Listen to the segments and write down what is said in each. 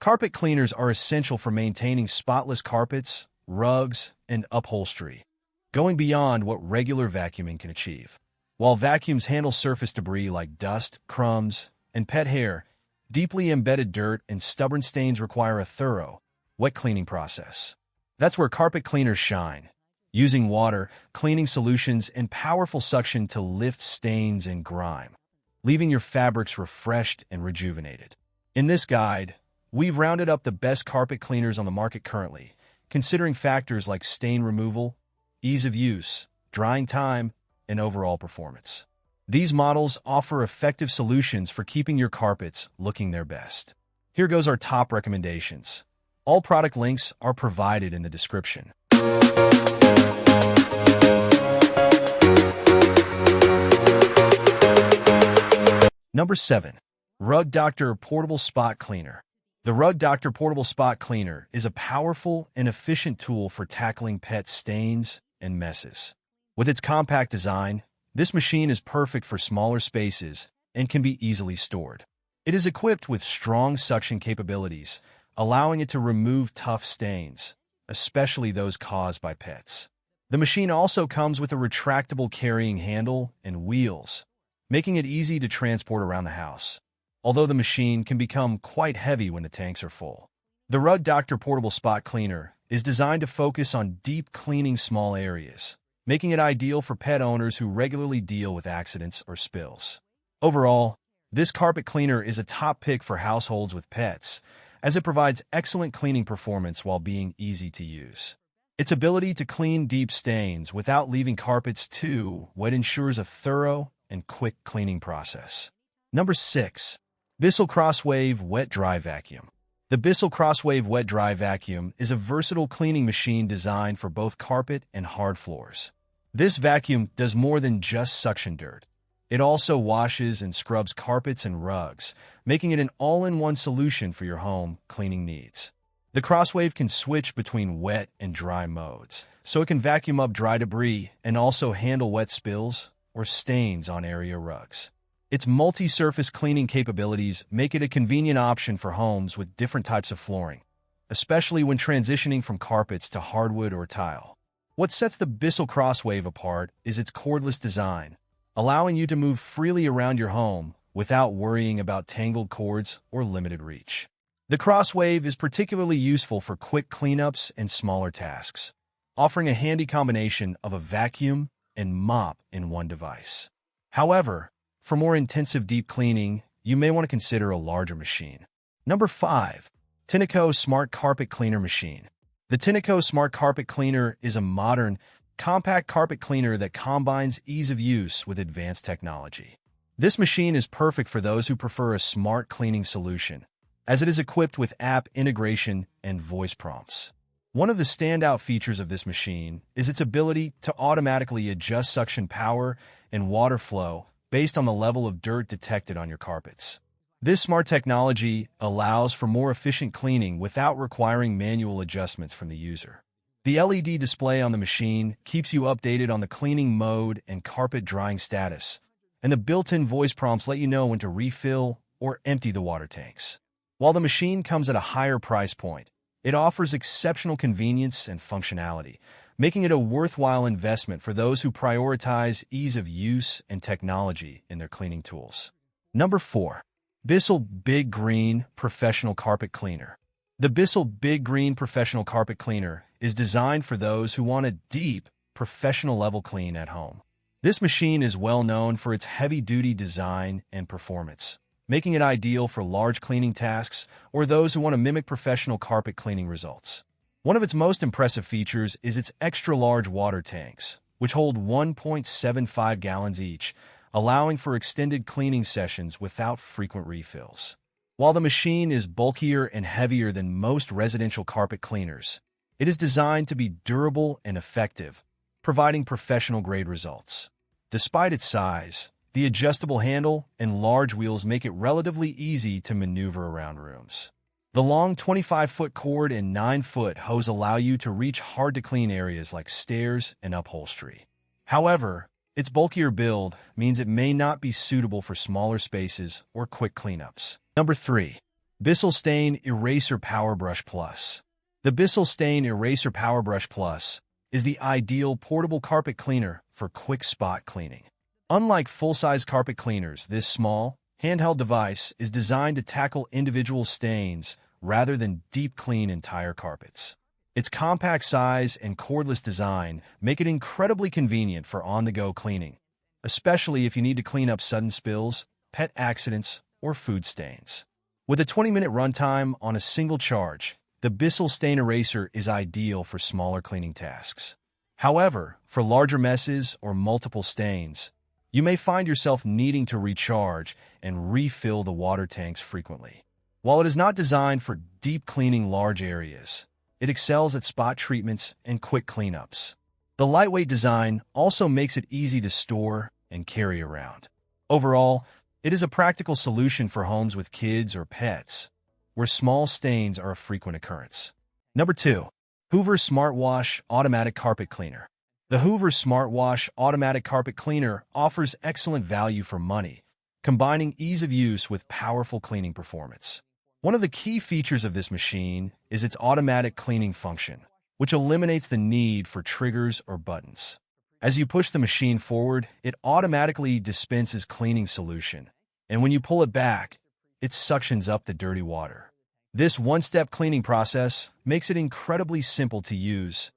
Carpet cleaners are essential for maintaining spotless carpets, rugs, and upholstery, going beyond what regular vacuuming can achieve. While vacuums handle surface debris like dust, crumbs, and pet hair, deeply embedded dirt and stubborn stains require a thorough, wet cleaning process. That's where carpet cleaners shine, using water, cleaning solutions, and powerful suction to lift stains and grime, leaving your fabrics refreshed and rejuvenated. In this guide, we've rounded up the best carpet cleaners on the market currently, considering factors like stain removal, ease of use, drying time, and overall performance. These models offer effective solutions for keeping your carpets looking their best. Here goes our top recommendations. All product links are provided in the description. Number 7. Rug Doctor Portable Spot Cleaner. The Rug Doctor Portable Spot Cleaner is a powerful and efficient tool for tackling pet stains and messes. With its compact design, this machine is perfect for smaller spaces and can be easily stored. It is equipped with strong suction capabilities, allowing it to remove tough stains, especially those caused by pets. The machine also comes with a retractable carrying handle and wheels, making it easy to transport around the house, although the machine can become quite heavy when the tanks are full. The Rug Doctor Portable Spot Cleaner is designed to focus on deep cleaning small areas, making it ideal for pet owners who regularly deal with accidents or spills. Overall, this carpet cleaner is a top pick for households with pets, as it provides excellent cleaning performance while being easy to use. Its ability to clean deep stains without leaving carpets too wet ensures a thorough and quick cleaning process. Number 6. Bissell Crosswave Wet Dry Vacuum. The Bissell Crosswave Wet Dry Vacuum is a versatile cleaning machine designed for both carpet and hard floors. This vacuum does more than just suction dirt. It also washes and scrubs carpets and rugs, making it an all-in-one solution for your home cleaning needs. The Crosswave can switch between wet and dry modes, so it can vacuum up dry debris and also handle wet spills or stains on area rugs. Its multi-surface cleaning capabilities make it a convenient option for homes with different types of flooring, especially when transitioning from carpets to hardwood or tile. What sets the Bissell Crosswave apart is its cordless design, allowing you to move freely around your home without worrying about tangled cords or limited reach. The Crosswave is particularly useful for quick cleanups and smaller tasks, offering a handy combination of a vacuum and mop in one device. However, for more intensive deep cleaning, you may want to consider a larger machine. Number 5. Tineco Smart Carpet Cleaner Machine. The Tineco Smart Carpet Cleaner is a modern, compact carpet cleaner that combines ease of use with advanced technology. This machine is perfect for those who prefer a smart cleaning solution, as it is equipped with app integration and voice prompts. One of the standout features of this machine is its ability to automatically adjust suction power and water flow based on the level of dirt detected on your carpets. This smart technology allows for more efficient cleaning without requiring manual adjustments from the user. The LED display on the machine keeps you updated on the cleaning mode and carpet drying status, and the built-in voice prompts let you know when to refill or empty the water tanks. While the machine comes at a higher price point, it offers exceptional convenience and functionality, making it a worthwhile investment for those who prioritize ease of use and technology in their cleaning tools. Number 4. Bissell Big Green Professional Carpet Cleaner. The Bissell Big Green Professional Carpet Cleaner is designed for those who want a deep, professional-level clean at home. This machine is well known for its heavy-duty design and performance, making it ideal for large cleaning tasks or those who want to mimic professional carpet cleaning results. One of its most impressive features is its extra-large water tanks, which hold 1.75 gallons each, allowing for extended cleaning sessions without frequent refills. While the machine is bulkier and heavier than most residential carpet cleaners, it is designed to be durable and effective, providing professional-grade results. Despite its size, the adjustable handle and large wheels make it relatively easy to maneuver around rooms. The long 25-foot cord and 9-foot hose allow you to reach hard-to-clean areas like stairs and upholstery. However, its bulkier build means it may not be suitable for smaller spaces or quick cleanups. Number 3. Bissell Stain Eraser Powerbrush Plus. The Bissell Stain Eraser Powerbrush Plus is the ideal portable carpet cleaner for quick spot cleaning. Unlike full-size carpet cleaners, this small, handheld device is designed to tackle individual stains rather than deep clean entire carpets. Its compact size and cordless design make it incredibly convenient for on-the-go cleaning, especially if you need to clean up sudden spills, pet accidents, or food stains. With a 20-minute runtime on a single charge, the Bissell Stain Eraser is ideal for smaller cleaning tasks. However, for larger messes or multiple stains, you may find yourself needing to recharge and refill the water tanks frequently. While it is not designed for deep cleaning large areas, it excels at spot treatments and quick cleanups. The lightweight design also makes it easy to store and carry around. Overall, it is a practical solution for homes with kids or pets, where small stains are a frequent occurrence. Number 2. Hoover Smartwash Automatic Carpet Cleaner. The Hoover Smartwash Automatic Carpet Cleaner offers excellent value for money, combining ease of use with powerful cleaning performance. One of the key features of this machine is its automatic cleaning function, which eliminates the need for triggers or buttons. As you push the machine forward, it automatically dispenses cleaning solution, and when you pull it back, it suctions up the dirty water. This one-step cleaning process makes it incredibly simple to use,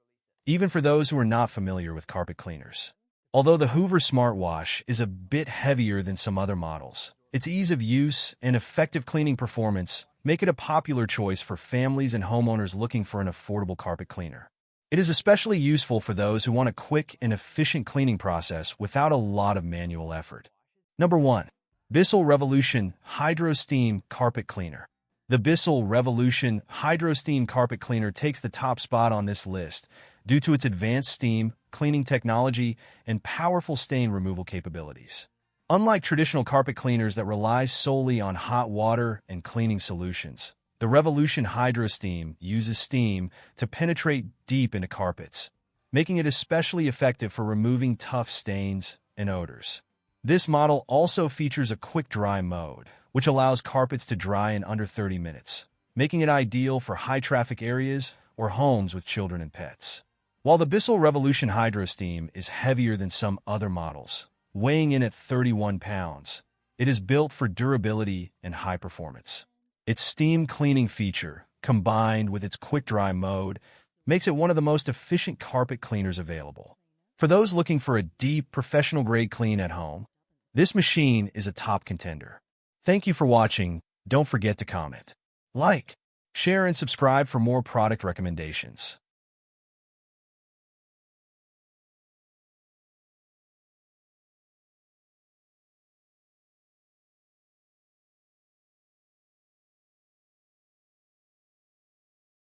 even for those who are not familiar with carpet cleaners. Although the Hoover Smartwash is a bit heavier than some other models, its ease of use and effective cleaning performance make it a popular choice for families and homeowners looking for an affordable carpet cleaner. It is especially useful for those who want a quick and efficient cleaning process without a lot of manual effort. Number 1. Bissell Revolution Hydrosteam Carpet Cleaner. The Bissell Revolution Hydrosteam Carpet Cleaner takes the top spot on this list due to its advanced steam cleaning technology and powerful stain removal capabilities. Unlike traditional carpet cleaners that rely solely on hot water and cleaning solutions, the Revolution Hydrosteam uses steam to penetrate deep into carpets, making it especially effective for removing tough stains and odors. This model also features a quick dry mode, which allows carpets to dry in under 30 minutes, making it ideal for high-traffic areas or homes with children and pets. While the Bissell Revolution Hydrosteam is heavier than some other models, weighing in at 31 pounds, it is built for durability and high performance. Its steam cleaning feature, combined with its quick-dry mode, makes it one of the most efficient carpet cleaners available. For those looking for a deep, professional-grade clean at home, this machine is a top contender. Thank you for watching. Don't forget to comment, like, share, and subscribe for more product recommendations.